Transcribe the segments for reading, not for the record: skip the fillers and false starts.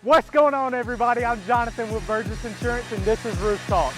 What's going on, everybody? I'm Jonathan with Burgess Insurance, and this is Roof Talk.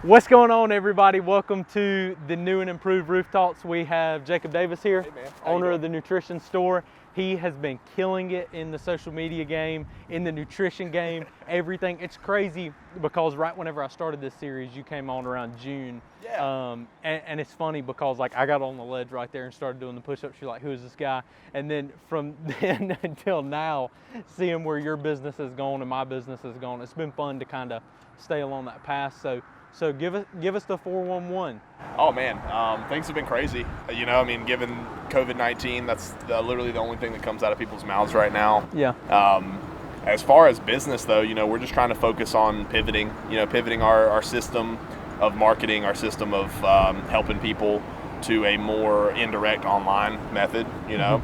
What's going on, everybody? Welcome to the new and improved Roof Talks. We have Jacob Davis here, owner of the nutrition store. He has been killing it in the social media game, in the nutrition game, everything. It's crazy because right whenever I started this series, you came on around June. Yeah. And it's funny because like I got on the ledge right there and started doing the push-ups. You're like, who is this guy? And then from then until now, seeing where your business has gone and my business has gone, it's been fun to kind of stay along that path. So give us the 411. Oh man, things have been crazy. You know, I mean, given COVID-19, that's literally the only thing that comes out of people's mouths right now. Yeah. As far as business though, you know, we're just trying to focus on pivoting our system of marketing, our system of helping people to a more indirect online method. You know,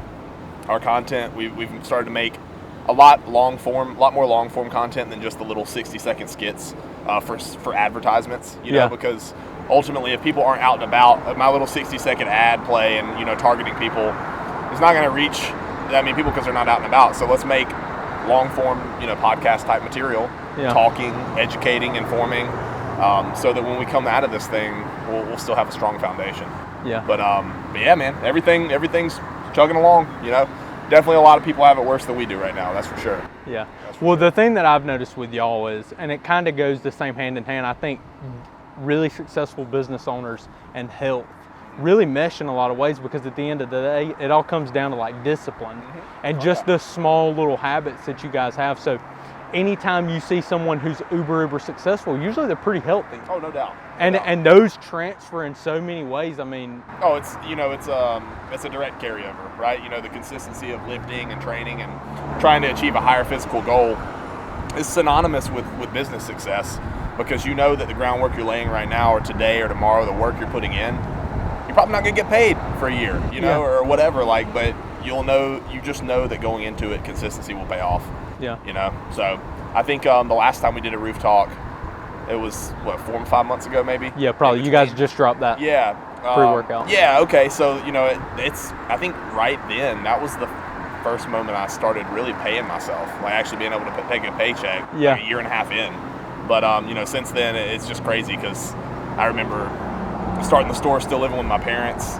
our content, we've started to make a lot more long form content than just the little 60-second skits for advertisements, you know, because ultimately if people aren't out and about, my little 60-second ad play and, you know, targeting people is not going to reach that many people because they're not out and about. So let's make long form, you know, podcast type material, talking, educating, informing, so that when we come out of this thing, we'll still have a strong foundation. Yeah. But yeah, man, everything's chugging along, you know. Definitely a lot of people have it worse than we do right now, that's for sure. Yeah. Well, the thing that I've noticed with y'all is, and it kind of goes the same hand in hand, I think really successful business owners and health really mesh in a lot of ways, because at the end of the day, it all comes down to like discipline and just the small little habits that you guys have. So anytime you see someone who's uber successful, usually they're pretty healthy. Oh, no doubt. And those transfer in so many ways. I mean, it's a direct carryover, right? You know, the consistency of lifting and training and trying to achieve a higher physical goal is synonymous with business success, because you know that the groundwork you're laying right now or today or tomorrow, the work you're putting in, you're probably not going to get paid for a year, you know, or whatever, like, but you just know that going into it, consistency will pay off. Yeah. You know, so I think the last time we did a roof talk, it was, 4 or 5 months ago, maybe? Yeah, probably. You guys just dropped that pre-workout. Yeah, okay. So, you know, it's I think right then, that was the first moment I started really paying myself, like actually being able to take a paycheck like a year and a half in. But, you know, since then, it's just crazy because I remember starting the store, still living with my parents,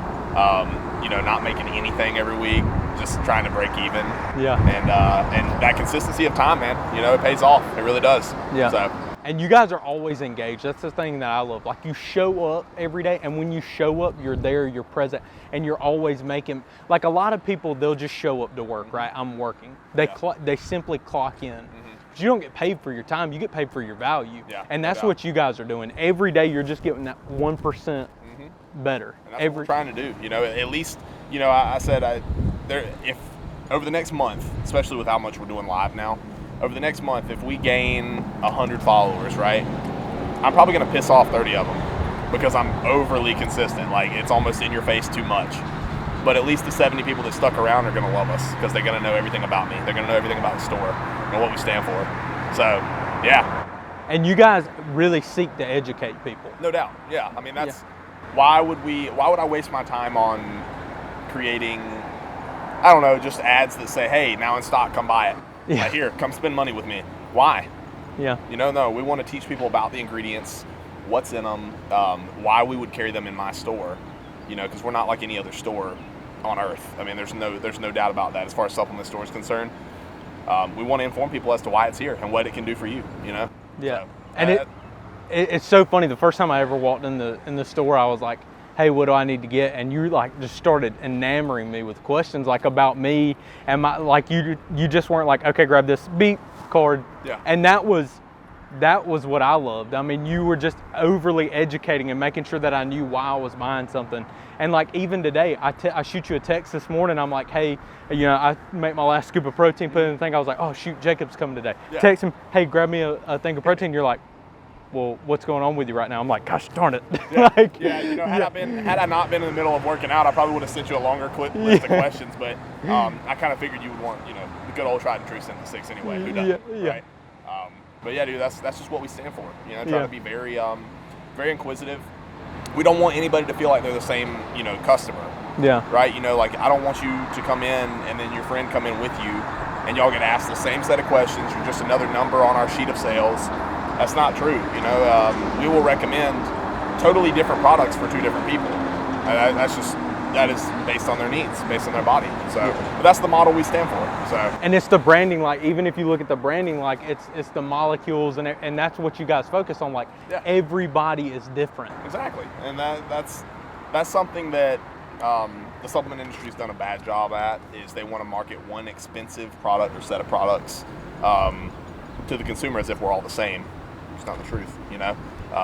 you know, not making anything every week, just trying to break even. Yeah. And that consistency of time, man, you know, it pays off. It really does. Yeah. So. And you guys are always engaged. That's the thing that I love. Like, you show up every day, and when you show up, you're there, you're present, and you're always making, like, a lot of people, they'll just show up to work, right? I'm working. They simply clock in. But you don't get paid for your time, you get paid for your value. Yeah, and that's what you guys are doing. Every day you're just getting that 1% better. And that's what we're trying to do. You know, at least, you know, I said if over the next month, especially with how much we're doing live now, over the next month, if we gain 100 followers, right, I'm probably going to piss off 30 of them because I'm overly consistent. Like, it's almost in your face too much. But at least the 70 people that stuck around are going to love us because they're going to know everything about me. They're going to know everything about the store and what we stand for. So, yeah. And you guys really seek to educate people. No doubt. Yeah. I mean, that's why would I waste my time on creating, I don't know, just ads that say, hey, now in stock, come buy it. Yeah. Like, here, come spend money with me. Why? Yeah. You know, no, we want to teach people about the ingredients, what's in them, why we would carry them in my store, you know, because we're not like any other store on earth. I mean, there's no doubt about that as far as supplement store is concerned. We want to inform people as to why it's here and what it can do for you, you know? Yeah. So, and it's so funny. The first time I ever walked in the store, I was like, hey, what do I need to get? And you like just started enamoring me with questions like about me and my, like you just weren't like, okay, grab this beep card. Yeah. And that was what I loved. I mean, you were just overly educating and making sure that I knew why I was buying something. And like even today, I shoot you a text this morning. I'm like, hey, you know, I make my last scoop of protein, put it in the thing. I was like, oh shoot, Jacob's coming today. Yeah. Text him, hey, grab me a thing of protein. You're like, well, what's going on with you right now? I'm like, gosh darn it. Yeah, you know, had I not been in the middle of working out, I probably would have sent you a longer list of questions. But I kind of figured you would want, you know, the good old tried and true 7 to 6 anyway. Who doesn't? Yeah. Right? But yeah, dude, that's just what we stand for. You know, try to be very very inquisitive. We don't want anybody to feel like they're the same, you know, customer. Yeah. Right? You know, like I don't want you to come in and then your friend come in with you and y'all get asked the same set of questions. You're just another number on our sheet of sales. That's not true. You know, we will recommend totally different products for two different people. That is based on their needs, based on their body. So but that's the model we stand for. So and it's the branding, like even if you look at the branding, like it's the molecules and that's what you guys focus on. Like everybody is different. Exactly, and that's something that the supplement industry's done a bad job at. Is they want to market one expensive product or set of products to the consumer as if we're all the same. It's not the truth. You know,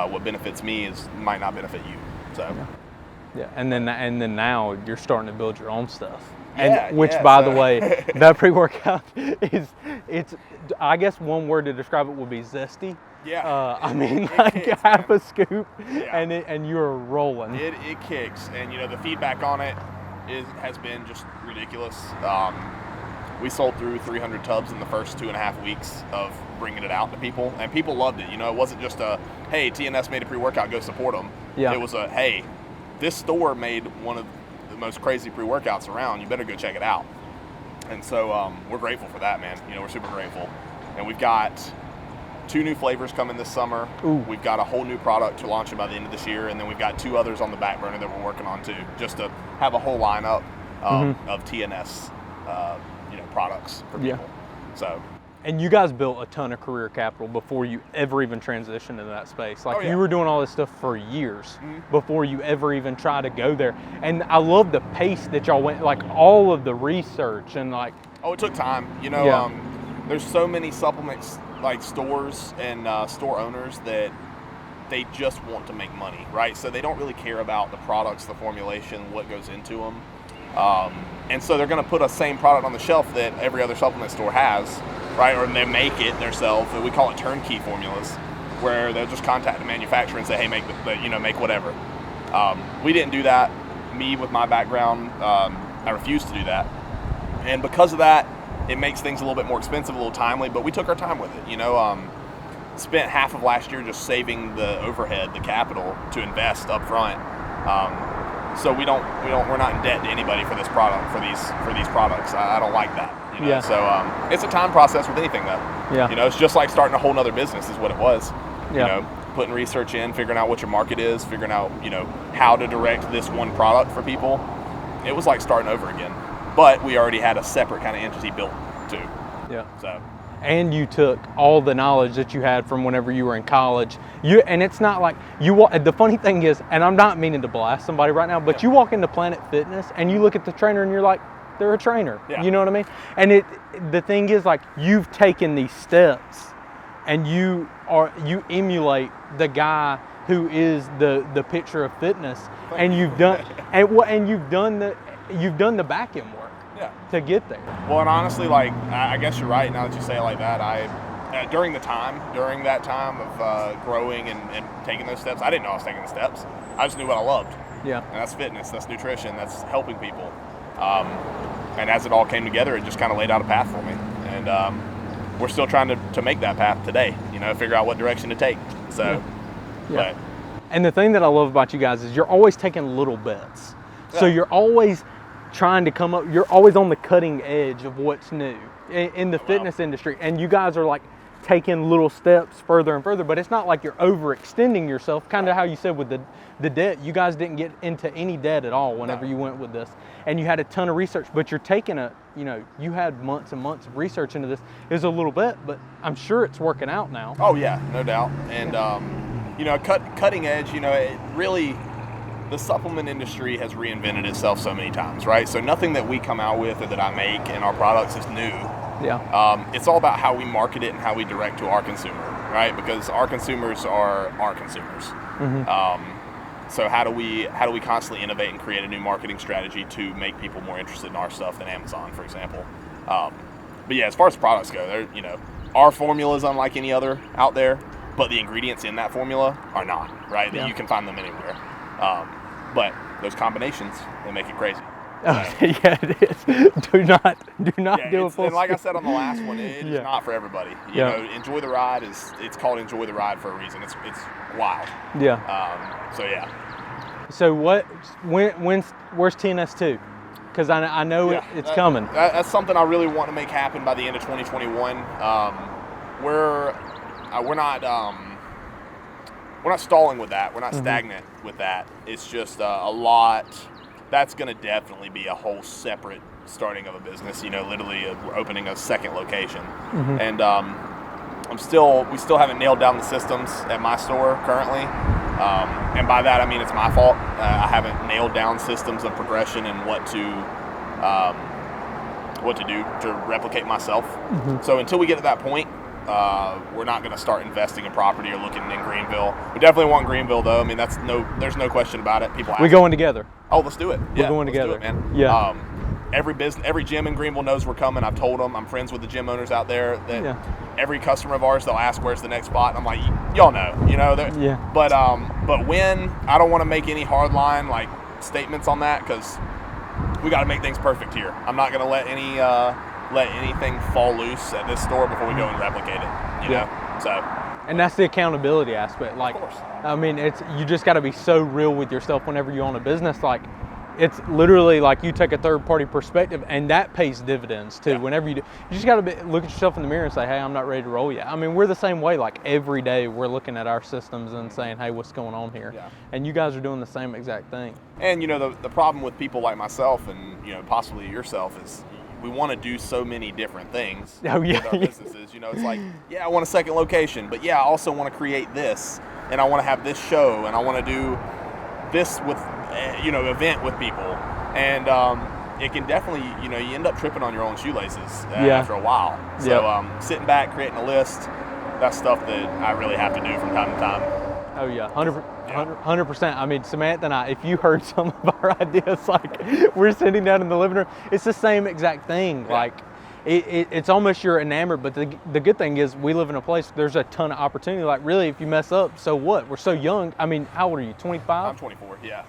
what benefits me might not benefit you. So. Yeah, and then now you're starting to build your own stuff. And by the way, that pre-workout it's I guess one word to describe it would be zesty. Yeah. I mean, like kicks, half a scoop, yeah. and you're rolling. It kicks, and you know the feedback on it has been just ridiculous. We sold through 300 tubs in the first 2.5 weeks of bringing it out to people, and people loved it. You know, it wasn't just a hey, TNS made a pre-workout, go support them. Yeah. It was a hey, this store made one of the most crazy pre-workouts around. You better go check it out. And so we're grateful for that, man. You know, we're super grateful. And we've got 2 new flavors coming this summer. Ooh. We've got a whole new product to launch by the end of this year, and then we've got 2 others on the back burner that we're working on too, just to have a whole lineup of TNS, you know, products for people. Yeah. So. And you guys built a ton of career capital before you ever even transitioned into that space. Like you were doing all this stuff for years before you ever even tried to go there. And I love the pace that y'all went, like all of the research and like. Oh, it took time. You know, there's so many supplements like stores and store owners that they just want to make money, right? So they don't really care about the products, the formulation, what goes into them. And so they're going to put a same product on the shelf that every other supplement store has. Right, or they make it themselves. We call it turnkey formulas, where they'll just contact the manufacturer and say, "Hey, make whatever." We didn't do that. Me, with my background, I refused to do that, and because of that, it makes things a little bit more expensive, a little timely. But we took our time with it. You know, spent half of last year just saving the overhead, the capital to invest up front. So we're not in debt to anybody for this product, for these products. I don't like that. You know? Yeah. So it's a time process with anything though. Yeah. You know, it's just like starting a whole nother business is what it was. Yeah. You know, putting research in, figuring out what your market is, figuring out, you know, how to direct this one product for people. It was like starting over again. But we already had a separate kind of entity built too. Yeah. So. And you took all the knowledge that you had from whenever you were in college. And it's not like the funny thing is, and I'm not meaning to blast somebody right now, but you walk into Planet Fitness and you look at the trainer and you're like, they're a trainer. Yeah. You know what I mean? And the thing is, like, you've taken these steps and you emulate the guy who is the picture of fitness, and you've done you've done the back end work. Yeah. To get there. Well, and honestly, like, I guess you're right. Now that you say it like that, during that time of growing and taking those steps, I didn't know I was taking the steps. I just knew what I loved. Yeah. And that's fitness, that's nutrition, that's helping people. And as it all came together, it just kind of laid out a path for me. And we're still trying to make that path today, you know, figure out what direction to take. So, yeah. And the thing that I love about you guys is you're always taking little bets. Yeah. So you're always trying to come up, you're always on the cutting edge of what's new in the fitness industry. And you guys are like taking little steps further and further, but it's not like you're overextending yourself, kind of how you said with the debt. You guys didn't get into any debt at all whenever you went with this. And you had a ton of research, but you're taking you had months and months of research into this. It was a little bit, but I'm sure it's working out now. Oh yeah, no doubt. And, you know, cutting edge, you know, it really, the supplement industry has reinvented itself so many times, right? So nothing that we come out with or that I make in our products is new. Yeah. It's all about how we market it and how we direct to our consumer, right? Because our consumers are our consumers. Mm-hmm. So how do we constantly innovate and create a new marketing strategy to make people more interested in our stuff than Amazon, for example? But yeah, as far as products go, you know, our formula is unlike any other out there, but the ingredients in that formula are not, right? Yeah. You can find them anywhere. But those combinations, they make it crazy. Yeah, it is. Do not do a full. And like I said on the last one, it is not for everybody. You Yeah. know, enjoy the ride it's called enjoy the ride for a reason. It's wild. Yeah. So yeah. So where's TNS2? Because I know it's coming. That's something I really want to make happen by the end of 2021. We're not stalling with that. We're not stagnant with that. It's just a lot. That's going to definitely be a whole separate starting of a business. You know, literally we're opening a second location, and we still haven't nailed down the systems at my store currently. And by that I mean it's my fault. I haven't nailed down systems of progression and what to do to replicate myself. So until we get to that point, we're not going to start investing in property or looking in Greenville. We definitely want Greenville though. I mean, there's no question about it. People ask We're going together. Oh, let's do it. We're going let's together, do it, man. Yeah. Every gym in Greenville knows we're coming. I've told them. I'm friends with the gym owners out there. That every customer of ours, they'll ask where's the next spot. And I'm like, y'all know, you know. But when I don't want to make any hard line like statements on that because we got to make things perfect here. I'm not going to let anything fall loose at this store before we go and replicate it. You know, so. And that's the accountability aspect. Like, of course. I mean, you just got to be so real with yourself whenever you own a business. Like, it's literally like you take a third-party perspective, and that pays dividends too. Whenever you do, you just got to look at yourself in the mirror and say, "Hey, I'm not ready to roll yet." I mean, we're the same way. Like every day, we're looking at our systems and saying, "Hey, what's going on here?" Yeah. And you guys are doing the same exact thing. And you know, the problem with people like myself and you know possibly yourself is we want to do so many different things with our businesses. You know, it's like, I want a second location, but I also want to create this, and I want to have this show, and I want to do this with event with people, and it can definitely you end up tripping on your own shoelaces after a while. So sitting back, creating a list, that's stuff that I really have to do from time to time. Oh yeah, 100%. I mean, Samantha and I, if you heard some of our ideas, like we're sitting down in the living room, it's the same exact thing. Like it's almost you're enamored, but the good thing is we live in a place there's a ton of opportunity. Like really, if you mess up, so what? We're so young. I mean, how old are you? 25? I'm 24. Yeah.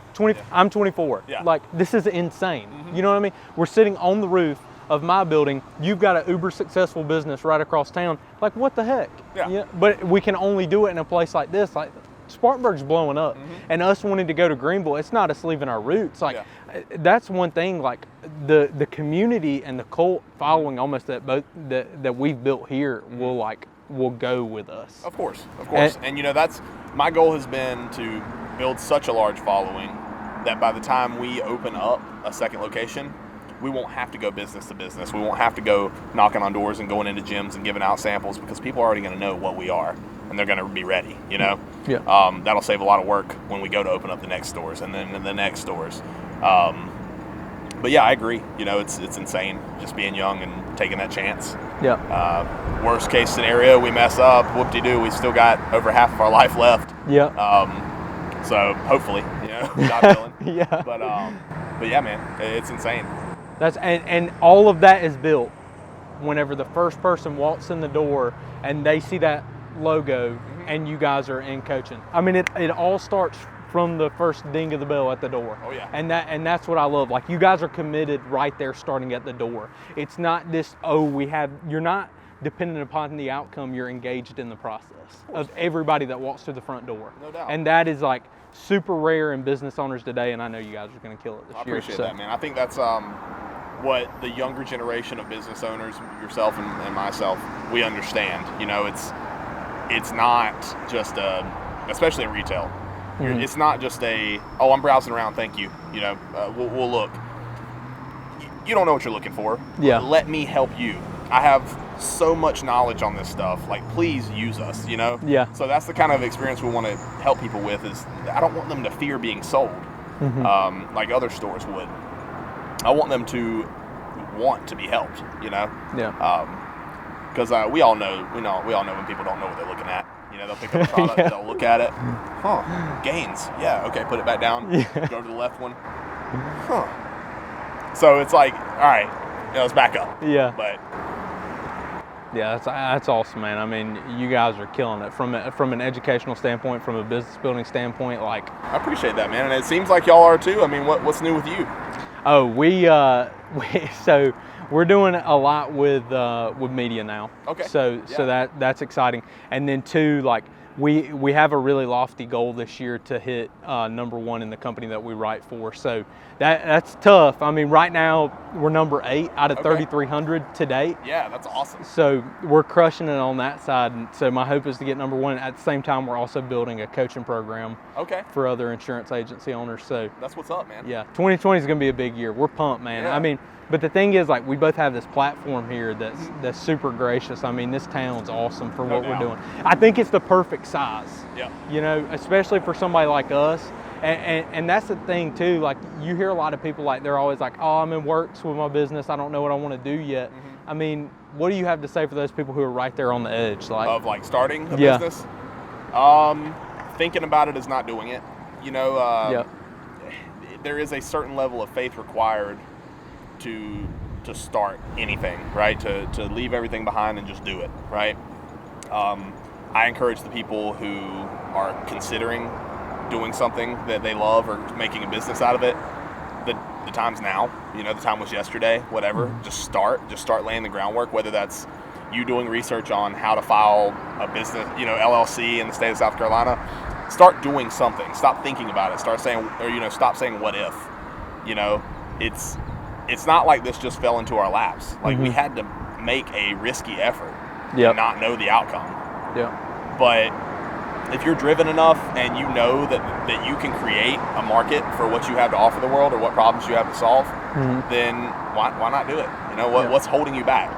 I'm 24. Yeah. Like this is insane. You know what I mean? We're sitting on the roof of my building. You've got an uber successful business right across town. Like what the heck? Yeah. But we can only do it in a place like this. Like Spartanburg's blowing up, and us wanting to go to Greenville, it's not us leaving our roots. Like that's one thing. Like the community and the cult following almost that we've built here will go with us. Of course. And that's my goal has been to build such a large following that by the time we open up a second location, we won't have to go business to business. We won't have to go knocking on doors and going into gyms and giving out samples because people are already going to know what we are. And they're going to be ready, you know? Yeah. That'll save a lot of work when we go to open up the next stores and then the next stores. But I agree. You know, it's insane just being young and taking that chance. Yeah. Worst case scenario, we mess up, whoop-de-doo, we still got over half of our life left. Yeah. So hopefully, God willing. Yeah. But yeah, man, it's insane. And all of that is built whenever the first person walks in the door and they see that logo and you guys are in coaching. I mean, it all starts from the first ding of the bell at the door. Oh yeah. And that's what I love. Like you guys are committed right there starting at the door. It's not this, you're not dependent upon the outcome, you're engaged in the process of everybody that walks through the front door. No doubt. And that is like super rare in business owners today, and I know you guys are going to kill it this year. I appreciate that, man. I think that's what the younger generation of business owners, yourself and myself, we understand. You know, it's not just especially in retail. It's not just I'm browsing around, thank you. You know, we'll look. You don't know what you're looking for. Yeah. Let me help you. I have so much knowledge on this stuff. Like, please use us, you know? Yeah. So that's the kind of experience we want to help people with is I don't want them to fear being sold like other stores would. I want them to want to be helped, you know? Yeah. Because we all know when people don't know what they're looking at. You know, they'll pick up a product, they'll look at it. Gains. Yeah, okay, put it back down. Go to the left one. So it's like, all right, let's back up. Yeah. But yeah, that's awesome, man. I mean, you guys are killing it from an educational standpoint, from a business building standpoint. Like, I appreciate that, man, and it seems like y'all are too. I mean, what's new with you? Oh, so we're doing a lot with media now. Okay. So Yeah. that's exciting. And then two, like we have a really lofty goal this year to hit #1 in the company that we write for. So that's tough. I mean, right now we're number 8 out of Okay. 3,300 to date. Yeah, that's awesome. So we're crushing it on that side. And so my hope is to get #1. At the same time, we're also building a coaching program Okay. for other insurance agency owners. So That's what's up, man. yeah, 2020 is going to be a big year. We're pumped, man. Yeah. I mean, but the thing is, like, we both have this platform here that's super gracious. I mean, this town's awesome for No what we're doubt. doing. I think it's the perfect size. Yeah. You know, especially for somebody like us. And that's the thing too. Like, you hear a lot of people, like, they're always like, "Oh, I'm in works with my business. I don't know what I want to do yet." I mean, what do you have to say for those people who are right there on the edge? Like, Of like starting a Yeah. business. Thinking about it is not doing it. You know, yeah, there is a certain level of faith required to start anything, right? To leave everything behind and just do it, right? I encourage the people who are considering doing something that they love or making a business out of it. The time's now. You know, the time was yesterday. Whatever. Just start laying the groundwork. Whether that's you doing research on how to file a business, you know, LLC in the state of South Carolina. Start doing something. Stop thinking about it. Stop saying what if. You know, it's not like this just fell into our laps. Like, we had to make a risky effort Yep. and not know the outcome. yeah, But if you're driven enough and you know that you can create a market for what you have to offer the world or what problems you have to solve, then why not do it? You know, Yeah. what's holding you back?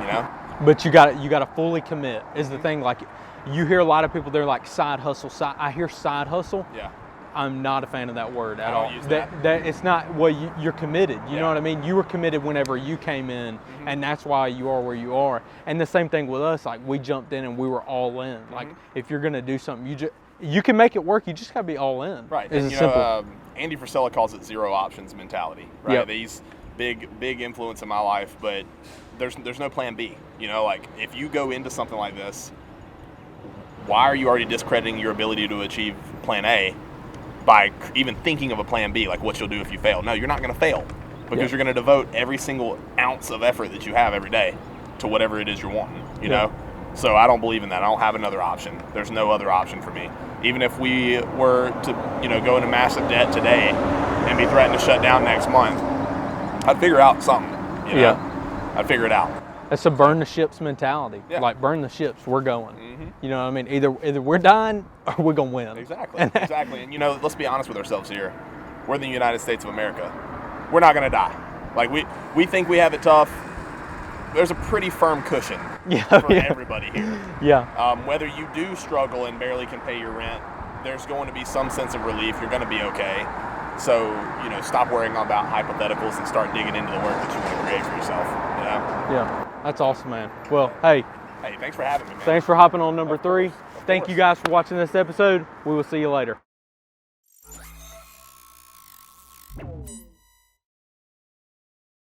You know? But you got to fully commit. Is the thing. Like, you hear a lot of people, they're like side hustle. I hear side hustle. Yeah. I'm not a fan of that word at I don't all. use that. It's not. Well, you're committed. You Yeah. know what I mean? You were committed whenever you came in, and that's why you are where you are. And the same thing with us. Like, we jumped in and we were all in. Like, if you're gonna do something, you can make it work. You just gotta be all in. Right. It's And, you simple. know, Andy Frisella calls it zero options mentality. Right. Yep. He's big influence in my life, but there's no plan B. You know, like, if you go into something like this, why are you already discrediting your ability to achieve plan A by even thinking of a plan B, like what you'll do if you fail? No, you're not going to fail because Yep. you're going to devote every single ounce of effort that you have every day to whatever it is you're wanting, you Yeah. know? So I don't believe in that. I don't have another option. There's no other option for me. Even if we were to, you know, go into massive debt today and be threatened to shut down next month, I'd figure out something, you know? Yeah. I'd figure it out. It's a burn the ships mentality. Yeah. Like, burn the ships, we're going. You know what I mean? Either we're dying or we're gonna win. Exactly, exactly. And, you know, let's be honest with ourselves here. We're in the United States of America. We're not going to die. Like, we think we have it tough. There's a pretty firm cushion for everybody here. Yeah. Whether you do struggle and barely can pay your rent, there's going to be some sense of relief. You're going to be okay. So, you know, stop worrying about hypotheticals and start digging into the work that you want to create for yourself, you know? Yeah. That's awesome, man. Well, hey, Hey, thanks for having me, man. thanks for hopping on number 3. Of Thank course. you guys for watching this episode. We will see you later.